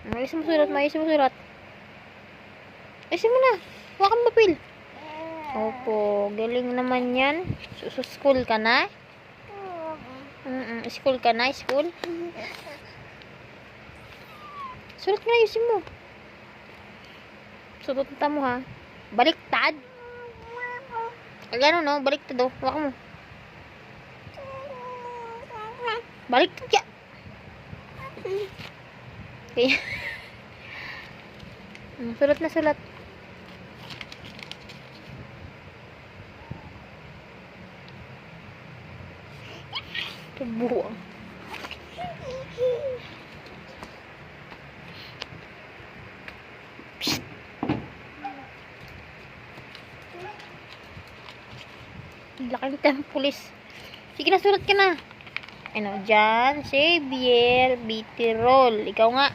Ayusin mo sulat, ayusin mo sulat. Ayusin mo na. Huwag kang papel. Opo, galing naman yan. School ka na? School ka na? School? Sulat nga, ayusin mo. Sulat mo ha. Baliktad. Ano no? Baliktad o. Huwag mo. Baliktad ka. Okay. Sulat na sulat. Buang. Laki ng pulis. Sige na, sulat ka na. Ano, John Xavier Bitirol. Ikaw nga.